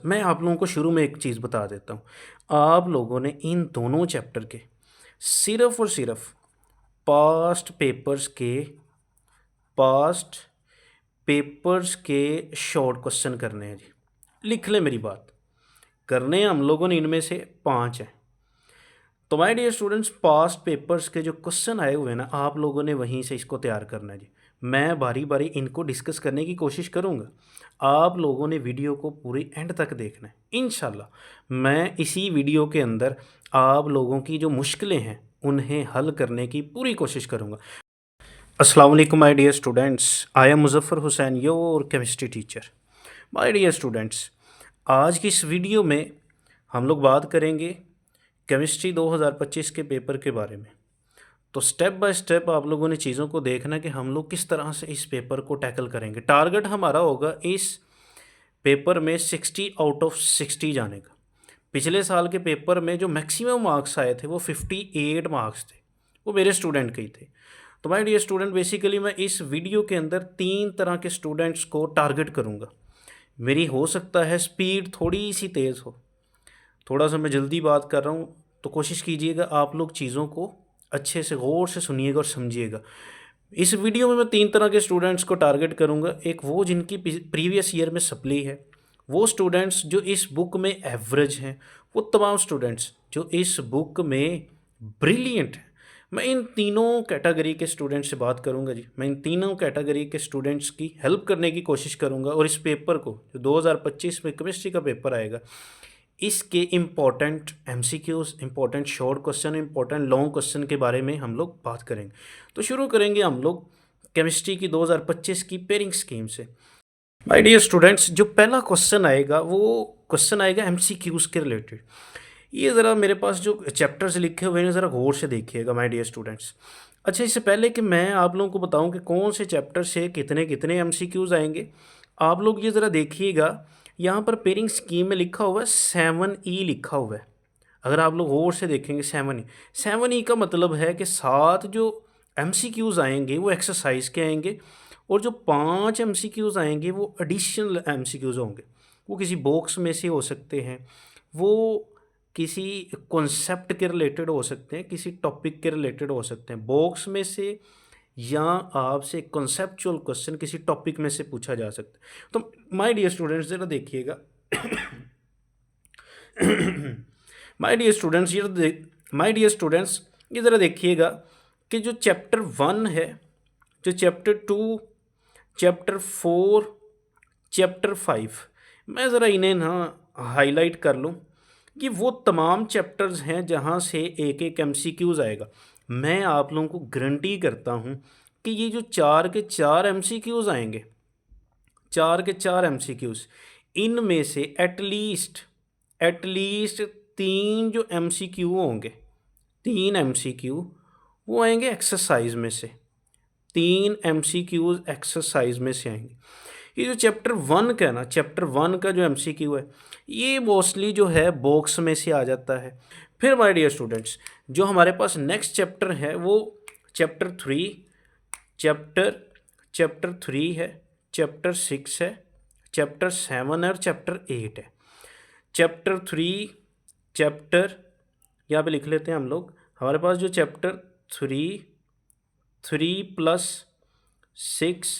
मैं आप लोगों को शुरू में एक चीज़ बता देता हूँ। आप लोगों ने इन दोनों चैप्टर के सिर्फ़ और सिर्फ़ पास्ट पेपर्स के पास्ट पेपर्स के शॉर्ट क्वेश्चन करने हैं जी। लिख लें मेरी बात। करने हम लोगों ने इनमें से 5 हैं। तो my dear students, past papers के जो क्वेश्चन आए हुए हैं ना, आप लोगों ने वहीं से इसको तैयार करना है जी। मैं बारी-बारी इनको डिस्कस करने की कोशिश करूँगा। आप लोगों ने वीडियो को पूरी एंड तक देखना है। इंशाल्लाह मैं इसी वीडियो के अंदर आप लोगों की जो मुश्किलें हैं, उन्हें हल करने की पूरी कोशिश करूँगा। अस्सलाम वालेकुम my dear students, I am Muzaffar Hussain, your chemistry teacher. My dear students, आज की इस वीडियो में हम लोग बात करेंगे केमिस्ट्री 2025 के पेपर के बारे में। तो स्टेप बाय स्टेप आप लोगों ने चीज़ों को देखना कि हम लोग किस तरह से इस पेपर को टैकल करेंगे। टारगेट हमारा होगा इस पेपर में 60 आउट ऑफ 60 जाने का। पिछले साल के पेपर में जो मैक्सिमम मार्क्स आए थे वो 58 मार्क्स थे, वो मेरे स्टूडेंट के ही थे। तो माय डियर स्टूडेंट, बेसिकली मैं इस वीडियो के अंदर 3 तरह के स्टूडेंट्स को टारगेट करूँगा। मेरी हो सकता है स्पीड थोड़ी सी तेज़ हो, थोड़ा सा मैं जल्दी बात कर रहा हूँ, तो कोशिश कीजिएगा आप लोग चीज़ों को अच्छे से गौर से सुनिएगा और समझिएगा। इस वीडियो में मैं 3 तरह के स्टूडेंट्स को टारगेट करूँगा। एक वो जिनकी प्रीवियस ईयर में सप्ली है, वो स्टूडेंट्स जो इस बुक में एवरेज हैं, वो तमाम स्टूडेंट्स जो इस बुक में ब्रिलियंट हैं। मैं इन तीनों कैटेगरी के स्टूडेंट्स से बात करूँगा जी। मैं इन तीनों कैटेगरी के स्टूडेंट्स की हेल्प करने की कोशिश करूँगा और इस पेपर को, जो 2025 में केमिस्ट्री का पेपर आएगा, इसके important MCQs, important short question, important long question के बारे में हम लोग बात करेंगे। तो शुरू करेंगे हम लोग केमिस्ट्री की 2025 की पेयरिंग स्कीम से। माय डियर स्टूडेंट्स, जो पहला क्वेश्चन आएगा वो क्वेश्चन आएगा एमसीक्यूज़ के रिलेटेड। ये ज़रा मेरे पास जो चैप्टर्स लिखे हुए हैं ज़रा गौर से देखिएगा माय डियर स्टूडेंट्स। अच्छा, इससे पहले कि मैं आप लोगों को बताऊं कि कौन से चैप्टर से कितने कितने एमसीक्यूज़ आएंगे, आप लोग ये ज़रा देखिएगा। यहाँ पर पेयरिंग स्कीम में लिखा हुआ है 7E लिखा हुआ है। अगर आप लोग गौर से देखेंगे 7E का मतलब है कि 7 जो एमसीक्यूज़ आएंगे वो एक्सरसाइज के आएंगे, और जो 5 एमसीक्यूज़ आएंगे वो एडिशनल एमसीक्यूज़ होंगे। वो किसी बॉक्स में से हो सकते हैं, वो किसी कॉन्सेप्ट के रिलेटेड हो सकते हैं, किसी टॉपिक के रिलेटेड हो सकते हैं बॉक्स में से, या आपसे कॉन्सेप्चुअल क्वेश्चन किसी टॉपिक में से पूछा जा सकता है। तो माय डियर स्टूडेंट्स ज़रा देखिएगा। माय डियर स्टूडेंट्स, ये ज़रा देखिएगा कि जो चैप्टर 1 है, जो चैप्टर 2, चैप्टर 4, चैप्टर 5, मैं ज़रा इन्हें ना हाईलाइट कर लूँ। ये वो तमाम चैप्टर्स हैं जहाँ से एक एक एमसीक्यूज़ आएगा। मैं आप लोगों को गारंटी करता हूँ कि ये जो 4 के 4 एमसीक्यूज़ आएंगे, 4 के 4 एमसीक्यूज़, इनमें से एटलीस्ट 3 जो एमसीक्यू होंगे, 3 एमसीक्यू वो आएंगे एक्सरसाइज में से। 3 एमसीक्यूज़ एक्सरसाइज में से आएंगे। ये जो चैप्टर 1 का है ना, चैप्टर 1 का जो एमसीक्यू है, ये मोस्टली जो है बॉक्स में से आ जाता है। फिर माय डियर स्टूडेंट्स, जो हमारे पास नेक्स्ट चैप्टर है वो चैप्टर 3, चैप्टर चैप्टर 3 है, चैप्टर 6 है, चैप्टर 7 है और चैप्टर 8 है। चैप्टर 3, चैप्टर, यहाँ पे लिख लेते हैं हम लोग, हमारे पास जो चैप्टर 3 प्लस 6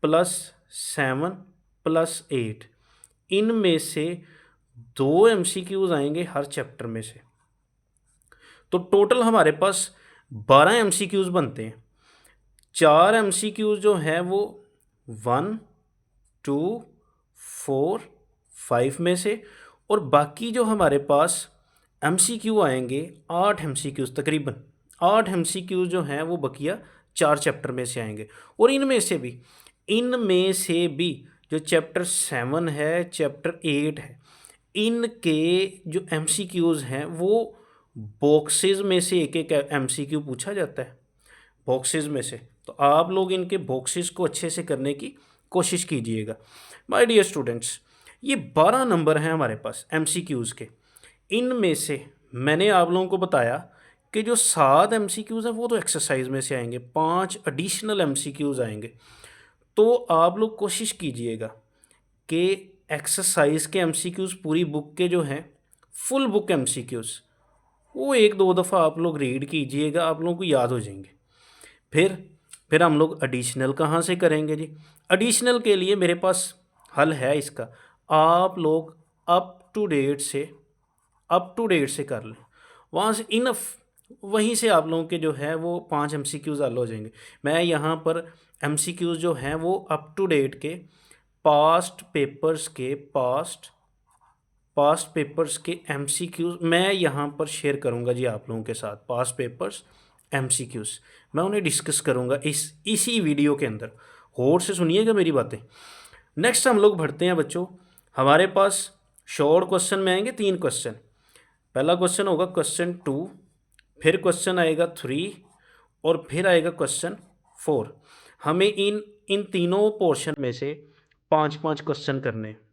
प्लस 7 प्लस 8, इनमें से 2 एमसीक्यूज़ आएंगे हर चैप्टर में से। तो टोटल हमारे पास 12 एमसीक्यूज़ बनते हैं। 4 एमसीक्यूज़ जो हैं वो 1, 2, 4, 5 में से, और बाकी जो हमारे पास एमसीक्यू आएंगे 8 एमसीक्यूज़, तकरीबन 8 एमसीक्यूज़ जो हैं वो बकिया 4 चैप्टर में से आएंगे। और इनमें से भी जो चैप्टर 7 है, चैप्टर 8 है, इनके जो एमसीक्यूज़ हैं वो बॉक्सेस में से एक एक एमसीक्यू पूछा जाता है, बॉक्सेस में से। तो आप लोग इनके बॉक्सेस को अच्छे से करने की कोशिश कीजिएगा। माय डियर स्टूडेंट्स, ये 12 नंबर हैं हमारे पास एमसीक्यूज़ के। इनमें से मैंने आप लोगों को बताया कि जो 7 एमसीक्यूज़ हैं वो तो एक्सरसाइज में से आएंगे, 5 एडिशनल एमसीक्यूज़ आएंगे। तो आप लोग कोशिश कीजिएगा कि एक्सरसाइज के एमसीक्यूज पूरी बुक के जो हैं फुल बुक एमसीक्यूज वो एक दो दफ़ा आप लोग रीड कीजिएगा, आप लोगों को याद हो जाएंगे। फिर हम लोग एडिशनल कहाँ से करेंगे जी? एडिशनल के लिए मेरे पास हल है इसका। आप लोग अप टू डेट से कर लें, वहाँ से इनफ, वहीं से आप लोगों के जो है वो 5 एमसीक्यूज हल हो जाएंगे। मैं यहाँ पर एमसीक्यूज जो हैं वो अप टू डेट के पास्ट पेपर्स के एमसीक्यूज मैं यहाँ पर शेयर करूँगा जी आप लोगों के साथ। पास्ट पेपर्स एमसीक्यूज मैं उन्हें डिस्कस करूँगा इसी वीडियो के अंदर। गौर से सुनिएगा मेरी बातें। नेक्स्ट हम लोग बढ़ते हैं बच्चों, हमारे पास शॉर्ट क्वेश्चन में आएंगे 3 क्वेश्चन। पहला क्वेश्चन होगा क्वेश्चन 2, फिर क्वेश्चन आएगा 3 और फिर आएगा क्वेश्चन 4। हमें इन तीनों पोर्शन में से 5-5 क्वेश्चन करने हैं।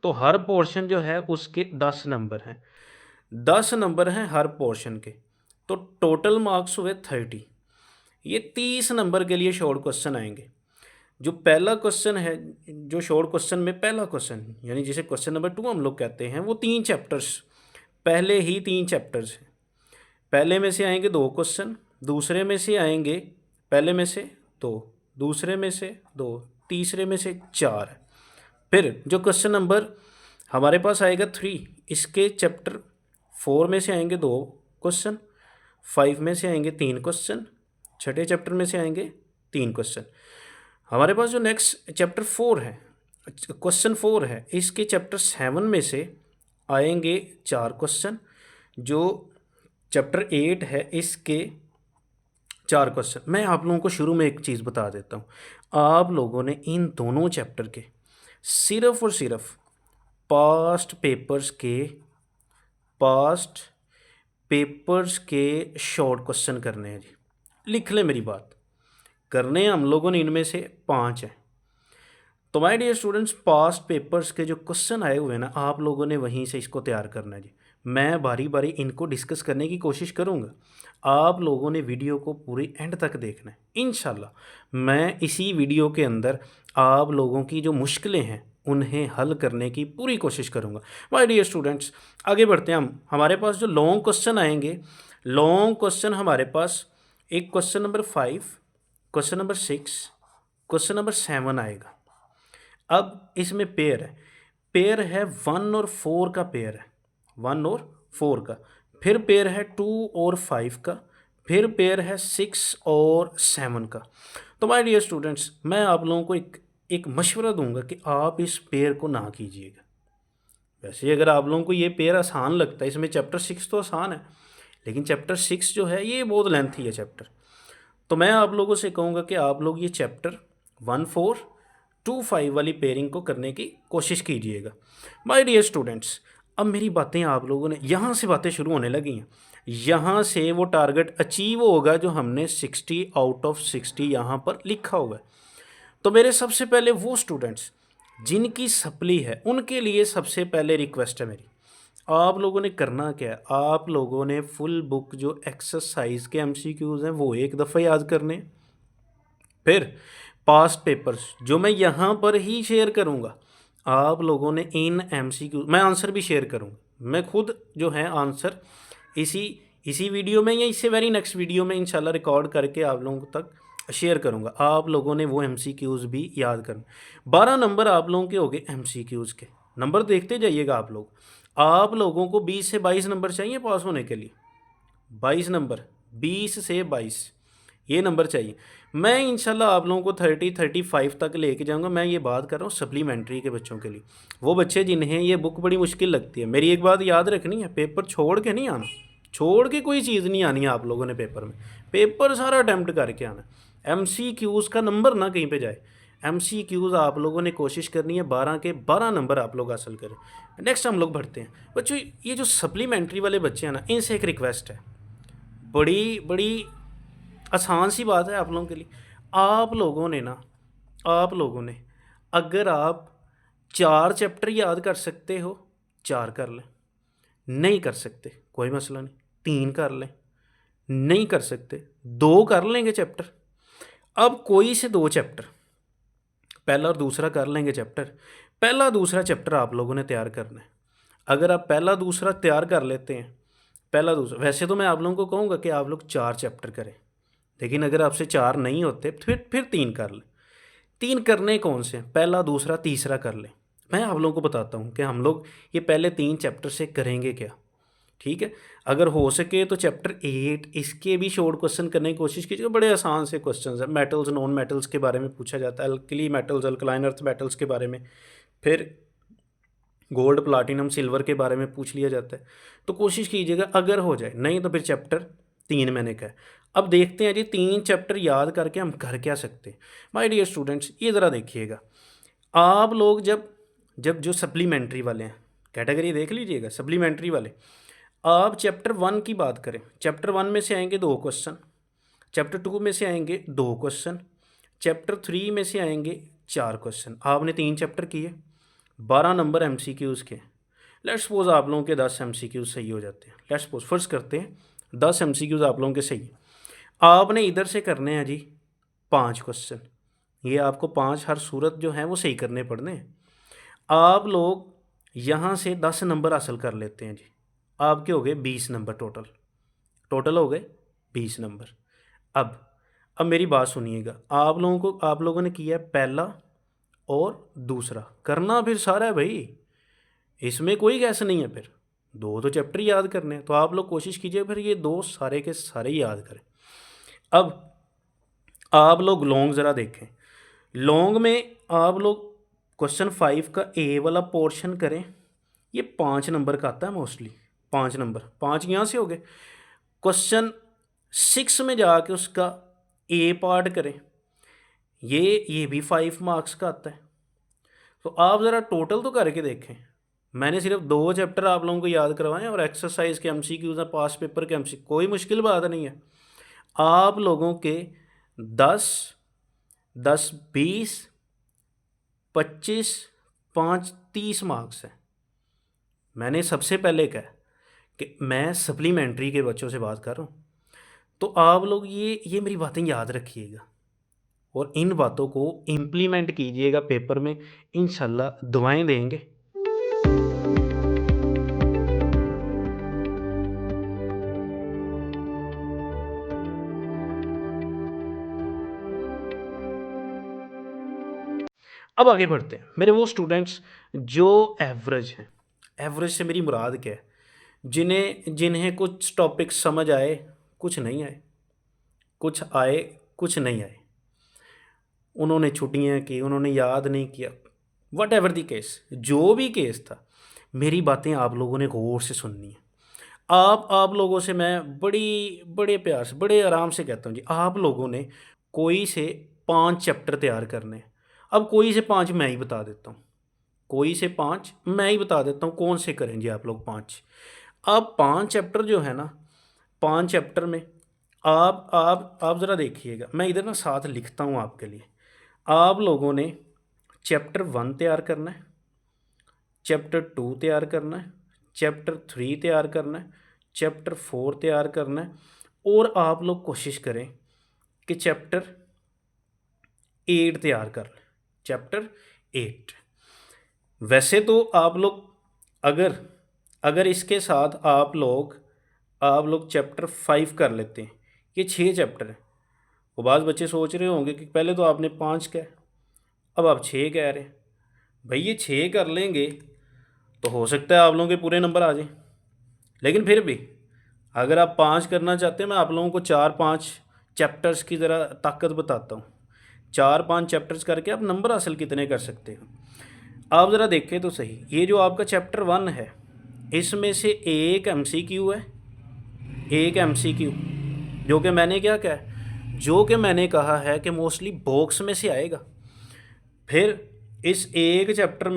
तो हर पोर्शन जो है उसके 10 नंबर हैं, 10 नंबर हैं हर पोर्शन के, तो टोटल मार्क्स हुए 30। ये 30 नंबर के लिए शॉर्ट क्वेश्चन आएंगे। जो पहला क्वेश्चन है, जो शॉर्ट क्वेश्चन में पहला क्वेश्चन यानी जिसे क्वेश्चन नंबर 2 हम लोग कहते हैं, वो 3 चैप्टर्स, पहले ही 3 चैप्टर्स हैं। पहले में से आएंगे 2 क्वेश्चन, दूसरे में से आएंगे, पहले में से 2, दूसरे में से 2, तीसरे में से 4। फिर जो क्वेश्चन नंबर हमारे पास आएगा 3, इसके चैप्टर 4 में से आएंगे 2 क्वेश्चन, 5 में से आएंगे 3 क्वेश्चन, छठे चैप्टर में से आएंगे 3 क्वेश्चन। हमारे पास जो नेक्स्ट चैप्टर 4 है, क्वेश्चन 4 है, इसके चैप्टर 7 में से आएंगे 4 क्वेश्चन। जो चैप्टर 8 है इसके 4 क्वेश्चन। मैं आप लोगों को शुरू में एक चीज़ बता देता हूँ, आप लोगों ने इन दोनों चैप्टर के सिर्फ और सिर्फ पास्ट पेपर्स के शॉर्ट क्वेश्चन करने हैं जी। लिख लें मेरी बात, करने हम लोगों ने इनमें से 5 हैं। तो my dear students, past papers के जो क्वेश्चन आए हुए हैं ना, आप लोगों ने वहीं से इसको तैयार करना है जी। मैं बारी बारी इनको डिस्कस करने की कोशिश करूँगा, आप लोगों ने वीडियो को पूरी एंड तक देखना है। इंशाल्लाह मैं इसी वीडियो के अंदर आप लोगों की जो मुश्किलें हैं उन्हें हल करने की पूरी कोशिश करूँगा। माय डियर स्टूडेंट्स, आगे बढ़ते हैं हम। हमारे पास जो लॉन्ग क्वेश्चन आएंगे, लॉन्ग क्वेश्चन हमारे पास एक question number 5, question number 6, question number 7 आएगा। अब इसमें पेयर है 1 और 4 का पेयर है, 1 और 4 का, फिर पेयर है 2 और 5 का, फिर पेयर है 6 और 7 का। तो माय डियर स्टूडेंट्स, मैं आप लोगों को एक मशवरा दूंगा कि आप इस पेयर को ना कीजिएगा। वैसे अगर आप लोगों को ये पेयर आसान लगता है, इसमें चैप्टर 6 तो आसान है, लेकिन चैप्टर 6 जो है ये बहुत लेंथी है चैप्टर। तो मैं आप लोगों से कहूँगा कि आप लोग ये चैप्टर 1, 4, 2, 5 वाली पेयरिंग को करने की कोशिश कीजिएगा। माय डियर स्टूडेंट्स, अब मेरी बातें आप लोगों ने यहाँ से बातें शुरू होने लगी हैं, यहाँ से वो टारगेट अचीव होगा जो हमने 60 आउट ऑफ 60 यहाँ पर लिखा हुआ है। तो मेरे सबसे पहले वो स्टूडेंट्स जिनकी सप्ली है उनके लिए सबसे पहले रिक्वेस्ट है मेरी, आप लोगों ने करना क्या है, आप लोगों ने फुल बुक जो एक्सरसाइज के एमसीक्यूज हैं वो एक दफ़ा याद करने। फिर पास्ट पेपर्स जो मैं यहाँ पर ही शेयर करूँगा, आप लोगों ने इन एमसीक्यू, मैं आंसर भी शेयर करूँगा, मैं खुद जो है आंसर इसी वीडियो में या इससे वेरी नेक्स्ट वीडियो में इंशाल्लाह रिकॉर्ड करके आप लोगों तक शेयर करूँगा। आप लोगों ने वो एमसीक्यूज़ भी याद करना। 12 नंबर आप लोगों के हो गए एमसीक्यूज़ के, नंबर देखते जाइएगा आप लोग। आप लोगों को 20 से 22 नंबर चाहिए पास होने के लिए, 22 नंबर, 20 से 22 ये नंबर चाहिए। मैं इंशाल्लाह आप लोगों को 30-35 तक लेके जाऊंगा। मैं ये बात कर रहा हूँ सप्लीमेंट्री के बच्चों के लिए, वो बच्चे जिन्हें ये बुक बड़ी मुश्किल लगती है। मेरी एक बात याद रखनी है, पेपर छोड़ के नहीं आना, छोड़ के कोई चीज़ नहीं आनी है आप लोगों ने पेपर में, पेपर सारा अटैम्प्ट करके आना। एमसीक्यूज़ का नंबर ना कहीं पे जाए, एमसीक्यूज़ आप लोगों ने कोशिश करनी है 12 के 12 नंबर आप लोग हासिल करें। नेक्स्ट हम लोग बढ़ते हैं बच्चों, ये जो सप्लीमेंट्री वाले बच्चे हैं ना, इनसे एक रिक्वेस्ट है, बड़ी बड़ी आसान सी बात है आप लोगों के लिए। आप लोगों ने अगर आप 4 चैप्टर याद कर सकते हो 4 कर लें, नहीं कर सकते कोई मसला नहीं, 3 कर लें। नहीं कर सकते 2 कर लेंगे चैप्टर। अब कोई से 2 चैप्टर, पहला और दूसरा कर लेंगे चैप्टर। पहला दूसरा चैप्टर आप लोगों ने तैयार करना है। अगर आप पहला दूसरा तैयार कर लेते हैं, पहला दूसरा, वैसे तो मैं आप लोगों को कहूँगा कि आप लोग 4 चैप्टर करें, लेकिन अगर आपसे 4 नहीं होते फिर 3 कर लें। 3 करने कौन से हैं? पहला दूसरा तीसरा कर लें। मैं आप लोगों को बताता हूँ कि हम लोग ये पहले 3 चैप्टर से करेंगे क्या, ठीक है। अगर हो सके तो चैप्टर 8 इसके भी शॉर्ट क्वेश्चन करने की कोशिश कीजिएगा। बड़े आसान से क्वेश्चन हैं, मेटल्स नॉन मेटल्स के बारे में पूछा जाता है, alkali metals alkaline earth metals के बारे में, फिर गोल्ड प्लाटिनम सिल्वर के बारे में पूछ लिया जाता है। तो कोशिश कीजिएगा अगर हो जाए, नहीं तो फिर चैप्टर 3 मैंने कहा। अब देखते हैं जी 3 चैप्टर याद करके हम कर क्या सकते हैं। माय डियर स्टूडेंट्स, ये ज़रा देखिएगा, आप लोग जब जब जो सप्लीमेंट्री वाले हैं, कैटेगरी देख लीजिएगा सप्लीमेंट्री वाले, आप चैप्टर 1 की बात करें, चैप्टर 1 में से आएंगे 2 क्वेश्चन, चैप्टर 2 में से आएंगे 2 क्वेश्चन, चैप्टर 3 में से आएंगे 4 क्वेश्चन। आपने 3 चैप्टर किए, 12 नंबर एमसीक्यूज़ के। लेट्स सपोज आप लोगों के 10 एमसीक्यूज़ सही हो जाते हैं। लेट्स सपोज फर्ज करते हैं 10 एमसीक्यूज़ आप लोगों के सही हैं। आपने इधर से करने हैं जी 5 क्वेश्चन। ये आपको 5 हर सूरत जो है वो सही करने पड़ने हैं। आप लोग यहाँ से 10 नंबर हासिल कर लेते हैं जी, आपके हो गए 20 नंबर टोटल। टोटल हो गए 20 नंबर। अब मेरी बात सुनिएगा, आप लोगों ने किया है पहला और दूसरा, करना फिर सारा है भाई, इसमें कोई गैस नहीं है। फिर 2 तो चैप्टर याद करने हैं, तो आप लोग कोशिश कीजिए फिर ये 2 सारे के सारे याद करें। अब आप लोग लॉन्ग ज़रा देखें, लॉन्ग में आप लोग क्वेश्चन 5 का ए वाला पोर्शन करें। ये 5 नंबर का आता है मोस्टली, 5 नंबर, 5 यहाँ से हो गए। क्वेश्चन 6 में जाके उसका ए पार्ट करें, ये भी 5 मार्क्स का आता है। तो आप ज़रा टोटल तो करके देखें। मैंने सिर्फ 2 चैप्टर आप लोगों को याद करवाएं और एक्सरसाइज के एमसीक्यूज़ हैं, पास पेपर के एमसी, कोई मुश्किल बात नहीं है। आप लोगों के 10 10 20 25 5 30 मार्क्स हैं। मैंने सबसे पहले कहा कि मैं सप्लीमेंट्री के बच्चों से बात कर रहा हूँ, तो आप लोग ये मेरी बातें याद रखिएगा और इन बातों को इम्प्लीमेंट कीजिएगा पेपर में, इंशाल्लाह दुआएं देंगे। अब आगे बढ़ते हैं। मेरे वो स्टूडेंट्स जो एवरेज हैं, एवरेज से मेरी मुराद क्या है, जिन्हें कुछ टॉपिक समझ आए, कुछ नहीं आए, कुछ आए कुछ नहीं आए, उन्होंने छुट्टियां की, उन्होंने याद नहीं किया, वट एवर दी केस, जो भी केस था, मेरी बातें आप लोगों ने गौर से सुननी है। आप लोगों से मैं बड़े प्यार से बड़े आराम से कहता हूँ जी, आप लोगों ने कोई से 5 चैप्टर तैयार करने हैं। अब कोई से 5 मैं ही बता देता हूँ, कोई से 5 मैं ही बता देता हूँ कौन से करेंगे आप लोग 5। अब 5 चैप्टर जो है ना, 5 चैप्टर में आप ज़रा देखिएगा, मैं इधर ना साथ लिखता हूँ आपके लिए। आप लोगों ने चैप्टर 1 तैयार करना है, चैप्टर 2 तैयार करना है, चैप्टर 3 तैयार करना है, चैप्टर 4 तैयार करना है, और आप लोग कोशिश करें कि चैप्टर 8 तैयार कर लें, चैप्टर 8। वैसे तो आप लोग अगर अगर इसके साथ आप लोग चैप्टर 5 कर लेते हैं, ये 6 चैप्टर हैं। वो बाद बच्चे सोच रहे होंगे कि पहले तो आपने 5 कहा, अब आप 6 कह रहे हैं। भाई ये 6 कर लेंगे तो हो सकता है आप लोगों के पूरे नंबर आ जाएं, लेकिन फिर भी अगर आप 5 करना चाहते हैं, मैं आप लोगों को 4-5 चैप्टर्स की ज़रा ताकत बताता हूँ। 4-5 चैप्टर्स करके आप नंबर हासिल कितने कर सकते हो, आप ज़रा देखें तो सही। ये जो आपका चैप्टर 1 है, इसमें से एक एमसीक्यू है, एक एमसीक्यू, जो कि मैंने क्या कहा है, जो कि मैंने कहा है कि मोस्टली बॉक्स में से आएगा। फिर इस एक चैप्टर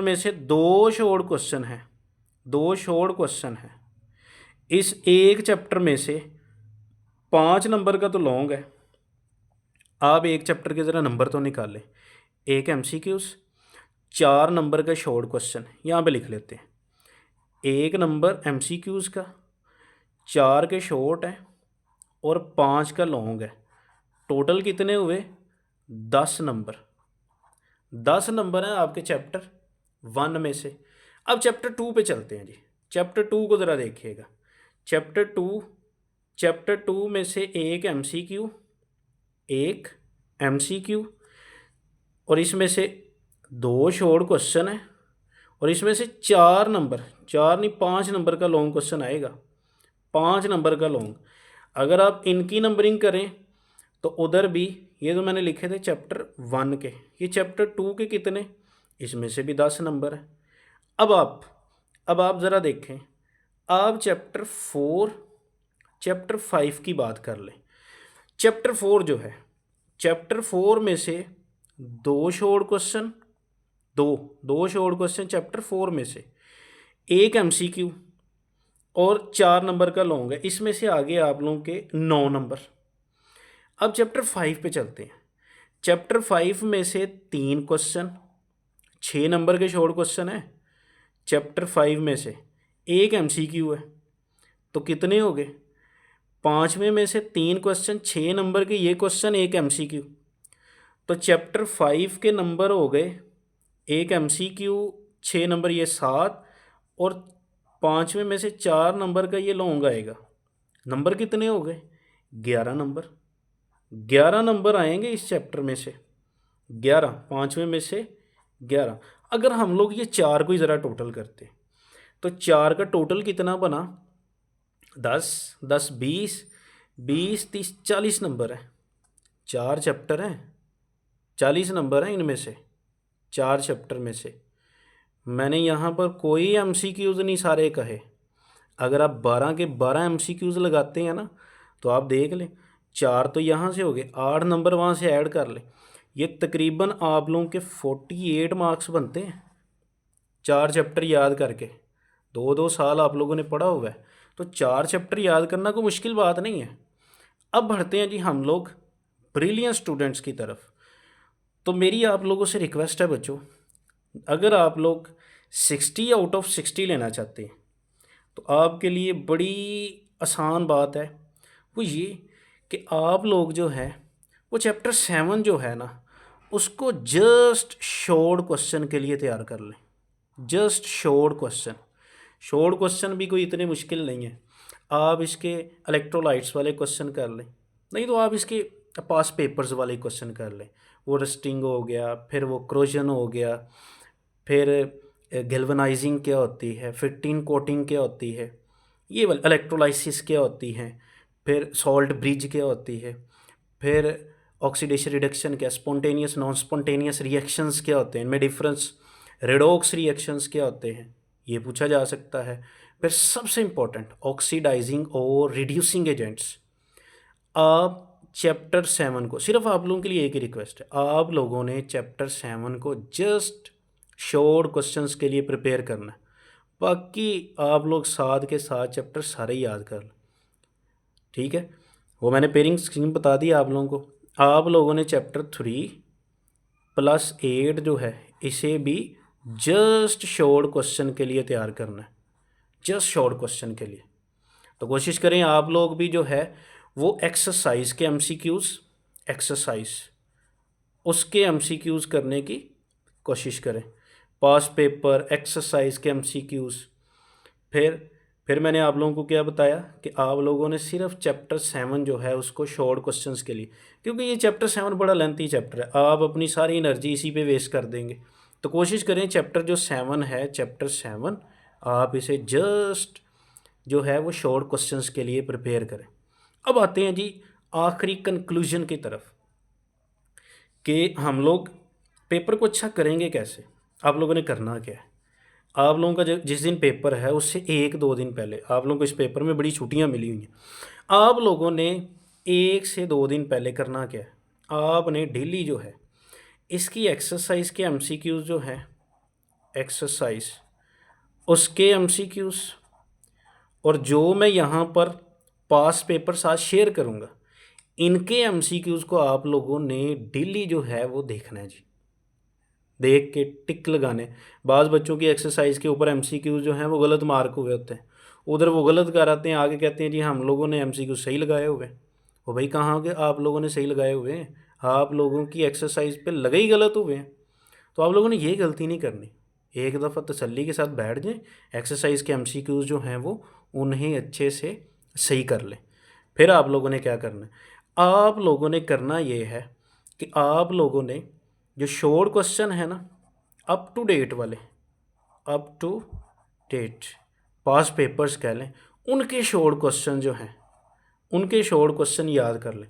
में से 2 शॉर्ट क्वेश्चन हैं, 2 शॉर्ट क्वेश्चन हैं। इस एक चैप्टर में से 5 नंबर का तो लॉन्ग है। आप एक चैप्टर के ज़रा नंबर तो निकालें, एक एमसीक्यूज़, 4 नंबर का शॉर्ट क्वेश्चन यहाँ पे लिख लेते हैं। एक नंबर MCQs का, 4 के शॉर्ट हैं और 5 का लॉन्ग है। टोटल कितने हुए? 10 नंबर। 10 नंबर हैं आपके चैप्टर 1 में से। अब चैप्टर 2 पे चलते हैं जी। चैप्टर 2 को ज़रा देखिएगा। चैप्टर 2 में से एक MCQ और इसमें से 2 शॉर्ट क्वेश्चन है और इसमें से 4 नंबर, 4 नहीं 5 नंबर का लॉन्ग क्वेश्चन आएगा। 5 नंबर का लॉन्ग। अगर आप इनकी नंबरिंग करें तो उधर भी, ये तो मैंने लिखे थे चैप्टर 1 के, ये चैप्टर 2 के कितने, इसमें से भी 10 नंबर है। अब आप ज़रा देखें, आप चैप्टर 5 की बात कर लें। चैप्टर 4 जो है, चैप्टर 4 में से दो शॉर्ट क्वेश्चन, दो शॉर्ट क्वेश्चन चैप्टर 4 में से, एक MCQ और 4 नंबर का लॉन्ग है। इसमें से आगे आप लोगों के 9 नंबर। अब चैप्टर 5 पे चलते हैं। चैप्टर 5 में से 3 क्वेश्चन, 6 नंबर के शॉर्ट क्वेश्चन है। चैप्टर 5 में से एक MCQ है, तो कितने हो गए? 5वें में से 3 क्वेश्चन, 6 नंबर के ये क्वेश्चन, एक MCQ, तो चैप्टर 5 के नंबर हो गए, एक MCQ, 6 नंबर ये 7, और 5वें में से 4 नंबर का ये लॉन्ग आएगा। नंबर कितने हो गए? 11 नंबर। 11 नंबर आएंगे इस चैप्टर में से, 11, 5वें में से 11। अगर हम लोग ये 4 को ही ज़रा टोटल करते तो 4 का टोटल कितना बना? 10, 10, 20, 20, 30, 40 नंबर है। 4 चैप्टर हैं, 40 नंबर हैं इनमें से, 4 चैप्टर में से। मैंने यहाँ पर कोई MCQs नहीं सारे कहे। अगर आप 12 के 12 MCQs लगाते हैं ना, तो आप देख लें, 4 तो यहाँ से हो गए, 8 नंबर वहाँ से ऐड कर लें, ये तकरीबन आप लोगों के 48 मार्क्स बनते हैं 4 चैप्टर याद करके। 2-2 साल आप लोगों ने पढ़ा हुआ है, तो 4 चैप्टर याद करना कोई मुश्किल बात नहीं है। अब बढ़ते हैं जी हम लोग ब्रिलियंट स्टूडेंट्स की तरफ। तो मेरी आप लोगों से रिक्वेस्ट है बच्चों, अगर आप लोग 60 आउट ऑफ 60 लेना चाहते हैं तो आपके लिए बड़ी आसान बात है, वो ये कि आप लोग जो है वो चैप्टर 7 जो है ना, उसको जस्ट शॉर्ट क्वेश्चन के लिए तैयार कर लें। जस्ट शॉर्ट क्वेश्चन भी कोई इतने मुश्किल नहीं है। आप इसके इलेक्ट्रोलाइट्स वाले क्वेश्चन कर लें, नहीं तो आप इसके पास पेपर्स वाले क्वेश्चन कर लें। वो रस्टिंग हो गया, फिर वो क्रोजन हो गया, फिर गैल्वेनाइजिंग क्या होती है, फिर टिन कोटिंग क्या होती है, ये वाली इलेक्ट्रोलाइसिस क्या होती है, फिर सॉल्ट ब्रिज क्या होती है, फिर ऑक्सीडेशन रिडक्शन क्या, स्पॉन्टेनियस नॉन स्पॉन्टेनियस रिएक्शंस क्या होते हैं, इनमें डिफरेंस, रेडॉक्स रिएक्शंस क्या होते हैं, ये पूछा जा सकता है। फिर सबसे इम्पोर्टेंट ऑक्सीडाइजिंग और रिड्यूसिंग एजेंट्स। आप चैप्टर 7 को, सिर्फ आप लोगों के लिए एक ही रिक्वेस्ट है, आप लोगों ने चैप्टर 7 को जस्ट शॉर्ट क्वेश्चंस के लिए प्रिपेयर करना है। बाकी आप लोग साथ के साथ चैप्टर सारे याद कर लें, ठीक है। वो मैंने पेयरिंग स्कीम बता दी आप लोगों को। आप लोगों ने चैप्टर 3+8 जो है, इसे भी जस्ट शॉर्ट क्वेश्चन के लिए तैयार करना है, जस्ट शॉर्ट क्वेश्चन के लिए। तो कोशिश करें आप लोग भी जो है वो एक्सरसाइज के MCQs, एक्सरसाइज उसके MCQs करने की कोशिश करें। पास पेपर एक्सरसाइज के MCQs। फिर मैंने आप लोगों को क्या बताया कि आप लोगों ने सिर्फ चैप्टर 7 जो है उसको शॉर्ट क्वेश्चंस के लिए, क्योंकि ये चैप्टर 7 बड़ा लेंथी चैप्टर है, आप अपनी सारी एनर्जी इसी पे वेस्ट कर देंगे। तो कोशिश करें चैप्टर जो 7 है, चैप्टर 7 आप इसे जस्ट जो है वो शॉर्ट क्वेश्चंस के लिए प्रिपेयर करें। अब आते हैं जी आखिरी कंक्लूजन की तरफ कि हम लोग पेपर को अच्छा करेंगे कैसे। आप लोगों ने करना क्या है, आप लोगों का जिस दिन पेपर है उससे 1-2 दिन पहले, आप लोगों को इस पेपर में बड़ी छुट्टियां मिली हुई हैं, आप लोगों ने 1 से 2 दिन पहले करना क्या है, आपने डेली जो है इसकी एक्सरसाइज के MCQs जो है, एक्सरसाइज उसके MCQs, और जो मैं यहाँ पर पास पेपर साथ शेयर करूँगा इनके MCQs को आप लोगों ने डेली जो है वो देखना है जी, देख के टिक लगाने। बाज़ बच्चों की एक्सरसाइज के ऊपर MCQ जो हैं वो गलत मार्क हुए होते हैं, उधर वो गलत कर आते हैं, आगे कहते हैं जी हम लोगों ने MCQ सही लगाए हुए। वो भाई कहाँ के आप लोगों ने सही लगाए हुए हैं, आप लोगों की एक्सरसाइज पे लगे ही गलत हुए हैं। तो आप लोगों ने ये गलती नहीं करनी, एक दफ़ा तसल्ली के साथ बैठ जाएं, एक्सरसाइज के MCQs जो हैं वो उन्हें अच्छे से सही कर लें। फिर आप लोगों ने क्या करना है, आप लोगों ने करना ये है कि आप लोगों ने जो शॉर्ट क्वेश्चन है ना, अप टू डेट वाले, up to date pass papers कह लें, उनके शॉर्ट क्वेश्चन जो हैं उनके शॉर्ट क्वेश्चन याद कर लें।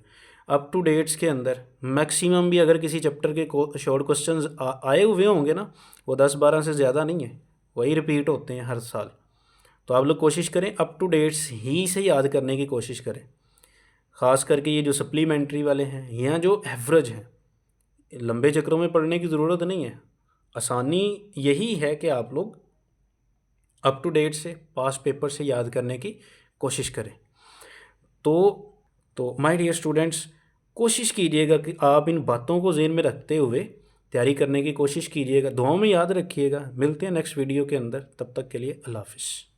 अप टू डेट्स के अंदर मैक्सिमम भी अगर किसी चैप्टर के शॉर्ट क्वेश्चंस आए हुए होंगे ना, वो 10-12 से ज़्यादा नहीं है, वही रिपीट होते हैं हर साल। तो आप लोग कोशिश करें अप टू डेट्स ही से याद करने की कोशिश करें। ख़ास करके ये जो सप्लीमेंट्री वाले हैं या जो एवरेज हैं, लंबे चक्रों में पढ़ने की ज़रूरत नहीं है। आसानी यही है कि आप लोग अप टू डेट से पास पेपर से याद करने की कोशिश करें। तो माय डियर स्टूडेंट्स, कोशिश कीजिएगा कि आप इन बातों को ज़हन में रखते हुए तैयारी करने की कोशिश कीजिएगा, दुआओं में याद रखिएगा। मिलते हैं नेक्स्ट वीडियो के अंदर, तब तक के लिए अल्लाह हाफ़िज़।